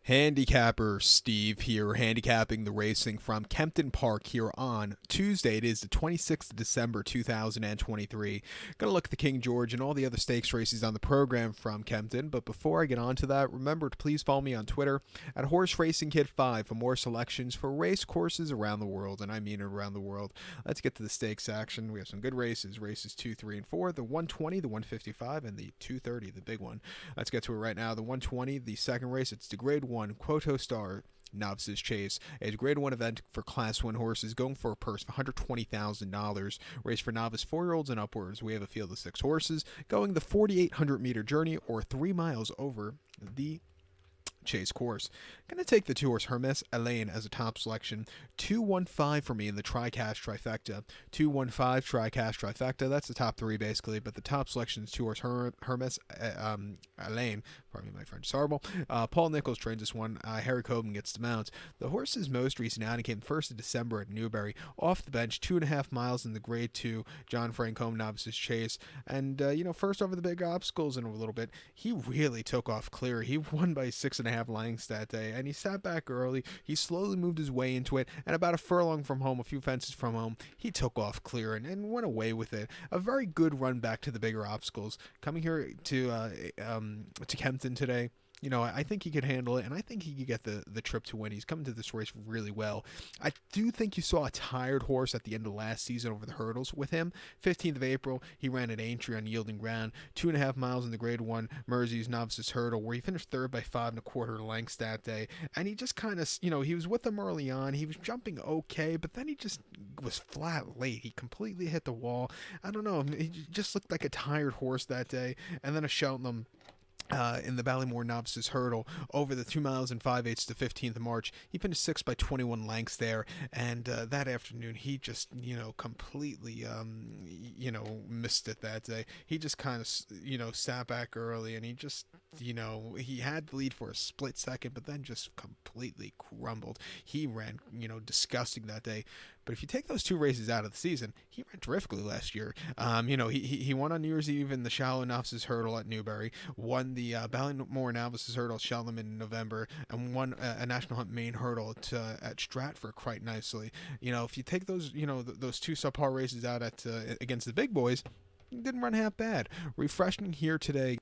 Handicapper Steve here, handicapping the racing from Kempton Park here on Tuesday. It is the 26th of December 2023. Going to look at the King George and all the other stakes races on the program from Kempton. But before I get on to that, remember to please follow me on Twitter at Horse Racing Kid 5 for more selections for race courses around the world. And I mean it around the world. Let's get to the stakes action. We have some good races. Races 2, 3, and 4. The 120, the 155, and the 230, the big one. Let's get to it right now. The 120, the second race, it's the Grade 1 Kauto Star Novices Chase. It's a Grade 1 event for Class 1 horses going for a purse of $120,000. Race for novice 4-year-olds and upwards. We have a field of 6 horses going the 4,800-meter journey or 3 miles over the chase course. Gonna take the 2-horse Hermes Elaine as a top selection. 215 for me in the TriCash trifecta. 215 TriCash trifecta. That's the top 3 basically, but the top selection is 2-horse Hermes Elaine. Pardon me, my French is horrible. Paul Nichols trains this one. Harry Coben gets the mount. The horse's most recent outing came 1st of December at Newbury. Off the bench, 2.5 miles in the Grade 2 John Francome Novices Chase. And, first over the big obstacles in a little bit, he really took off clear. He won by 6.5 lengths that day, and he sat back early. He slowly moved his way into it, and about a furlong from home, a few fences from home, he took off clear and went away with it. A very good run back to the bigger obstacles. Coming here to Kempton today, I think he could handle it, and I think he could get the trip to win. He's coming to this race really well. I do think you saw a tired horse at the end of last season over the hurdles with him. 15th of April, he ran at Aintree on yielding ground. 2.5 miles in the Grade 1 Mersey's Novices Hurdle, where he finished third by 5.25 lengths that day. And he just kind of, he was with them early on. He was jumping okay, but then he just was flat late. He completely hit the wall. I don't know. He just looked like a tired horse that day. And then a Cheltenham in the Ballymore Novices Hurdle over the 2 miles and 5/8 to 15th of March. He finished 6th by 21 lengths there, and that afternoon he just, completely, missed it that day. He just kind of, sat back early, and he just, he had the lead for a split second, but then just completely crumbled. He ran, disgusting that day. But if you take those 2 races out of the season, he ran terrifically last year. He won on New Year's Eve in the Shallow Novices Hurdle at Newbury, won the Ballymore Novices Hurdle at Cheltenham in November, and won a National Hunt Main Hurdle at Stratford quite nicely. If you take those, those 2 subpar races out against the big boys, he didn't run half bad. Refreshing here today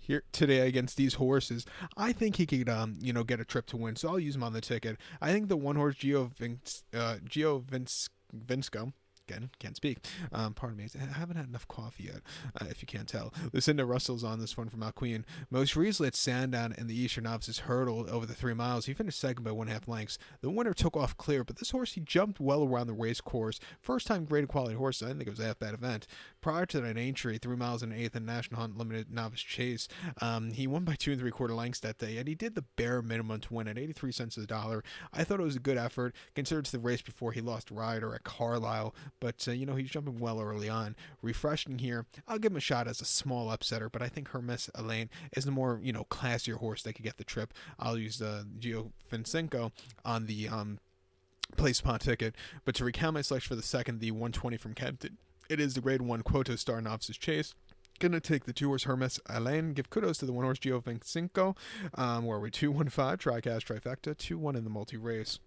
against these horses, I think he could, get a trip to win. So I'll use him on the ticket. I think the 1-horse Gio Vinsco. Again, can't speak. Pardon me. I haven't had enough coffee yet, if you can't tell. Lucinda Russell's on this one from Alcuin. Most recently at Sandown in the Eastern Novices Hurdle over the 3 miles. He finished second by 1.5 lengths. The winner took off clear, but this horse, he jumped well around the race course. First time graded quality horse. I didn't think it was a half bad event. Prior to that Aintree, 3 miles and 1/8 in National Hunt Limited Novice Chase. He won by 2 3/4 lengths that day, and he did the bare minimum to win at 83 cents a dollar. I thought it was a good effort, considered to the race before he lost Ryder at Carlisle. But, he's jumping well early on. Refreshing here. I'll give him a shot as a small upsetter, but I think Hermes Elaine is the more, classier horse that could get the trip. I'll use the Gio Vincenzo on the place spot ticket. But to recount my selection for the second, the 120 from Kempton, it is the Grade 1 Kauto Star Novices Chase. Gonna take the 2-horse Hermes Elaine. Give kudos to the 1-horse Gio Vincenzo. Where we 215 TriCash trifecta, 2-1 in the multi-race.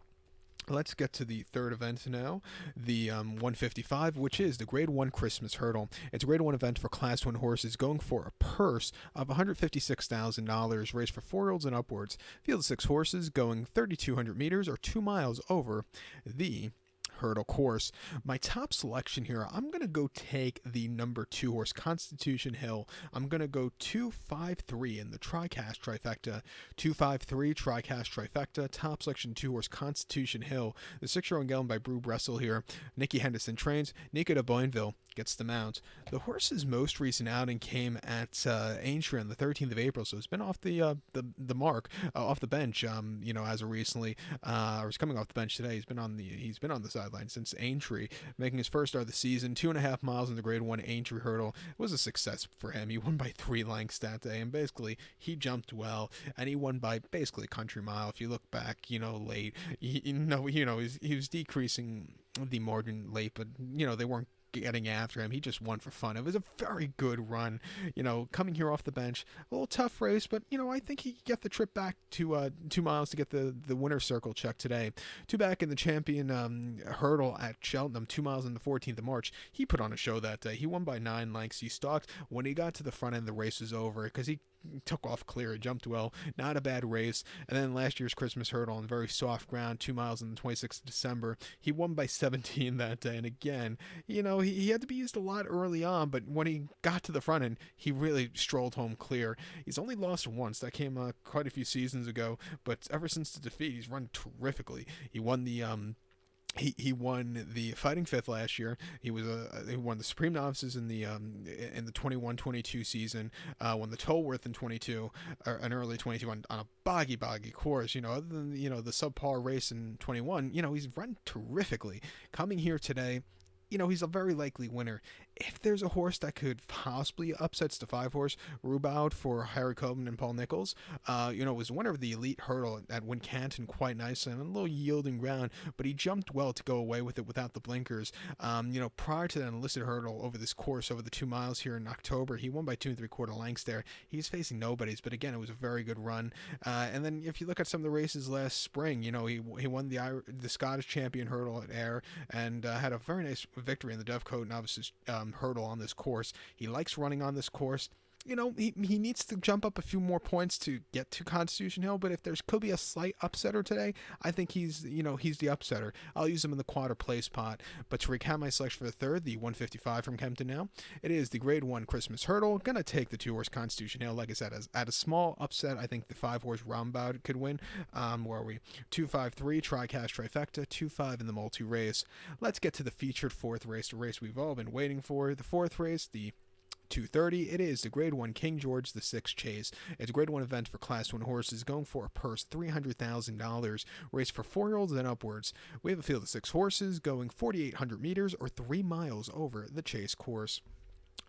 Let's get to the third event now, the 155, which is the Grade 1 Christmas Hurdle. It's a Grade 1 event for Class 1 horses going for a purse of $156,000, race for 4-year-olds and upwards. Field of 6 horses going 3,200 meters or 2 miles over the hurdle course. My top selection here, I'm going to go take the number 2 horse Constitution Hill. I'm going to go 253 in the TriCash trifecta. 253 TriCash trifecta. Top selection 2 horse Constitution Hill. The 6-year-old gelding by Brew Bressel here. Nicky Henderson trains. Nico de Boinville gets the mount. The horse's most recent outing came at Aintree on the 13th of April, so it's been off the mark, off the bench. As of recently, or he's coming off the bench today. He's been on the sideline since Aintree, making his first start of the season. 2.5 miles in the Grade 1 Aintree Hurdle. It was a success for him. He won by 3 lengths that day, and basically he jumped well, and he won by basically a country mile. If you look back, late, he was decreasing the margin late, but they weren't getting after him. He just won for fun. It was a very good run, coming here off the bench. A little tough race, but, I think he could get the trip back to 2 miles to get the winner's circle check today. Two back in the champion hurdle at Cheltenham, 2 miles on the 14th of March. He put on a show that day. He won by 9 lengths. He stalked. When he got to the front end, the race was over because he took off clear, jumped well, not a bad race. And then last year's Christmas hurdle on very soft ground, 2 miles on the 26th of December, he won by 17 that day. And again, he had to be used a lot early on, but when he got to the front end, he really strolled home clear. He's only lost once. That came quite a few seasons ago, but ever since the defeat, he's run terrifically. He won the he won the Fighting Fifth last year. He won the Supreme Novices in the 21-22 season. Won the Tolworth in 22, or an early 22 on a boggy course. Other than the subpar race in 21, he's run terrifically. Coming here today, he's a very likely winner. If there's a horse that could possibly upset the 5-horse, Rubaud for Harry Coben and Paul Nichols, was winner of the Elite Hurdle at Wincanton quite nice and a little yielding ground, but he jumped well to go away with it without the blinkers. Prior to that enlisted hurdle over this course, over the 2 miles here in October, he won by 2 3/4 lengths there. He's facing nobodies, but again, it was a very good run. And then if you look at some of the races last spring, he won the Scottish Champion Hurdle at Ayr and had a very nice victory in the Dovecote Novices hurdle on this course. He likes running on this course. He needs to jump up a few more points to get to Constitution Hill, but if could be a slight upsetter today, I think he's the upsetter. I'll use him in the quarter place pot. But to recount my selection for the third, the 155 from Kempton now, it is the Grade 1 Christmas Hurdle. Gonna take the 2-horse Constitution Hill. Like I said, at a small upset, I think the 5-horse Rambaud could win. Where are we? 2-5-3, Tri-Cash Trifecta, 2-5 in the multi-race. Let's get to the featured fourth race, the race we've all been waiting for. The fourth race, the 2:30. It is the Grade 1 King George VI Chase. It's a Grade 1 event for Class 1 horses, going for a purse $300,000, race for 4-year-olds and upwards. We have a field of 6 horses going 4,800 meters or 3 miles over the chase course.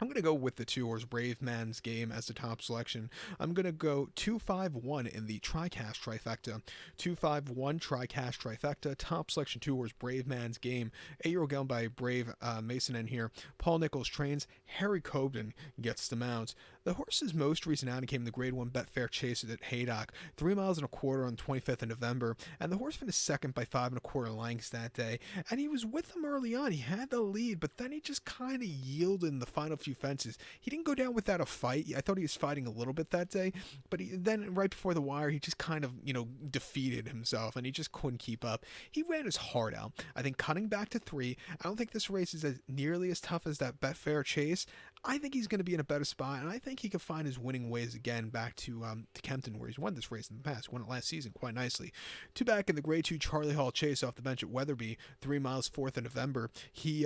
I'm going to go with the 2-horse Brave Man's Game as the top selection. I'm going to go 2-5-1 in the Tri-Cash Trifecta. 2-5-1 Tri-Cash Trifecta. Top selection 2-horse Brave Man's Game. 8-year-old gelded by Brave Mason in here. Paul Nichols trains. Harry Cobden gets the mounts. The horse's most recent outing came in the Grade 1 Betfair Chase at Haydock. 3 miles and a quarter on the 25th of November. And the horse finished second by 5 1/4 lengths that day. And he was with them early on. He had the lead, but then he just kind of yielded in the final few fences. He didn't go down without a fight. I thought he was fighting a little bit that day, but then right before the wire, he just kind of, defeated himself and he just couldn't keep up. He ran his heart out. I think cutting back to 3, I don't think this race is nearly as tough as that Betfair Chase. I think he's going to be in a better spot, and I think he could find his winning ways again back to Kempton, where he's won this race in the past. Won it last season quite nicely. 2 back in the Grade 2 Charlie Hall Chase off the bench at Weatherby, 3 miles 4th of November. He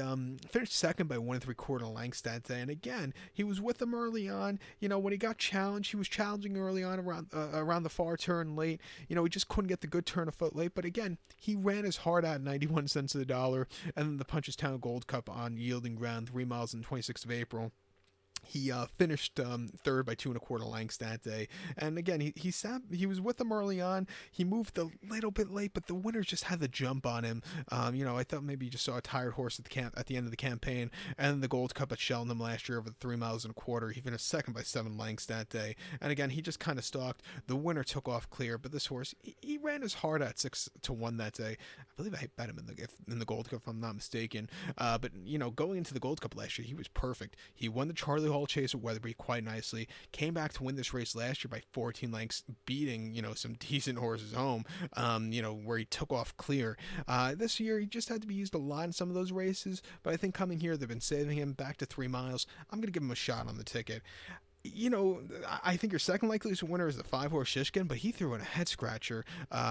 finished second by 1 3/4 lengths that day, and again, he was with them early on. When he got challenged, he was challenging early on around the far turn late. He just couldn't get the good turn a foot late, but again, he ran his heart out, 91 cents of the dollar, and then the Punchestown Gold Cup on yielding ground, 3 miles on 26th of April. He finished third by 2 1/4 lengths that day, and again he was with them early on. He moved a little bit late, but the winners just had the jump on him. I thought maybe you just saw a tired horse at the end of the campaign, and the Gold Cup at Cheltenham last year over the 3 miles and a quarter. He finished second by 7 lengths that day, and again he just kind of stalked. The winner took off clear, but this horse he ran his heart at 6-1 that day. I believe I bet him in the Gold Cup if I'm not mistaken. But going into the Gold Cup last year, he was perfect. He won the Charlie Hall Chase at Weatherby quite nicely. Came back to win this race last year by 14 lengths, beating some decent horses home. Where he took off clear. This year he just had to be used a lot in some of those races, but I think coming here they've been saving him back to 3 miles. I'm gonna give him a shot on the ticket. I think your second likeliest winner is the 5-horse Shishkin, but he threw in a head scratcher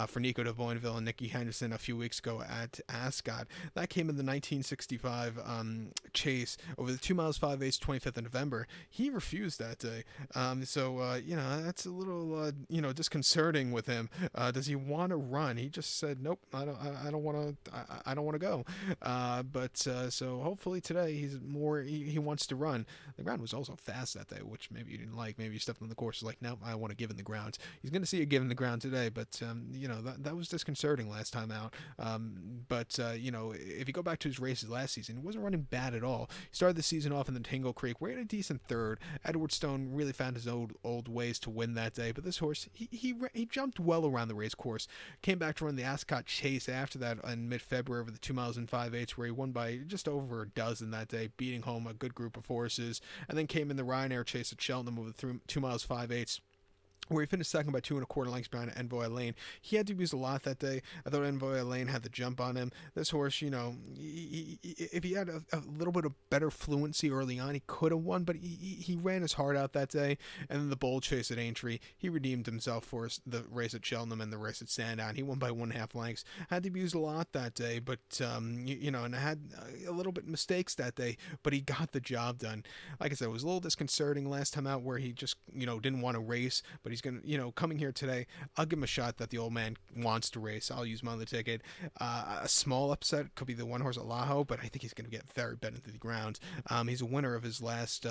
for Nico de Boinville and Nicky Henderson a few weeks ago at Ascot. That came in the 1965 chase over the 2 miles 5/8, 25th of November. He refused that day, so that's a little disconcerting with him. Does he want to run? He just said nope. I don't want to go. So hopefully today he wants to run. The ground was also fast that day, which maybe maybe you didn't like. Maybe you stepped on the course like, no, I want to give in the ground. He's going to see a give in the ground today, but that was disconcerting last time out. But if you go back to his races last season, he wasn't running bad at all. He started the season off in the Tingle Creek, ran a decent third. Edward Stone really found his old ways to win that day, but this horse he jumped well around the race course. Came back to run the Ascot Chase after that in mid-February over the 2 miles and 5/8, where he won by just over a dozen that day, beating home a good group of horses, and then came in the Ryanair Chase at Cheltenham over the 2 miles 5/8, where he finished second by 2 1/4 lengths behind Envoy Lane. He had to use a lot that day. I thought Envoy Lane had the jump on him. This horse, if he had a little bit of better fluency early on, he could have won, but he ran his heart out that day. And then the Bold Chase at Aintree, he redeemed himself for the race at Cheltenham and the race at Sandown. He won by 1.5 lengths. Had to use a lot that day, but, and I had a little bit mistakes that day, but he got the job done. Like I said, it was a little disconcerting last time out where he just, didn't want to race, but he's going to, coming here today, I'll give him a shot that the old man wants to race. I'll use him on the ticket. A small upset could be the one horse at Lajo, but I think he's going to get very bent into the ground. He's a winner of his last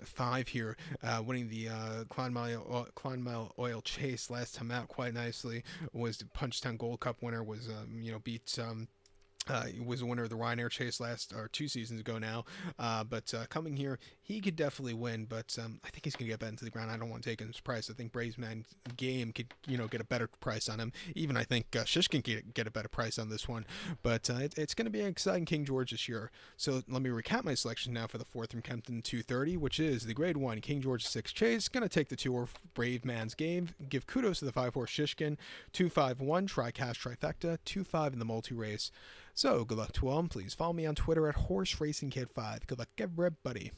5 here, winning the Clonmel Oil Chase last time out quite nicely. Was the Punchtown Gold Cup winner, was, beat... he was a winner of the Ryanair Chase 2 seasons ago now. But coming here, he could definitely win. But I think he's going to get bent into the ground. I don't want to take his price. I think Bravesman Game could, get a better price on him. Even I think Shishkin could get a better price on this one. But it's going to be an exciting King George this year. So let me recap my selection now for the 4th from Kempton 230, which is the Grade 1 King George 6 Chase. Going to take the 2-horse Braveman's Game. Give kudos to the 5-horse Shishkin. 2-5-1 Tri-Cash Trifecta. 2-5 in the multi-race. So, good luck to all, and please follow me on Twitter at HorseRacingKid5. Good luck, everybody.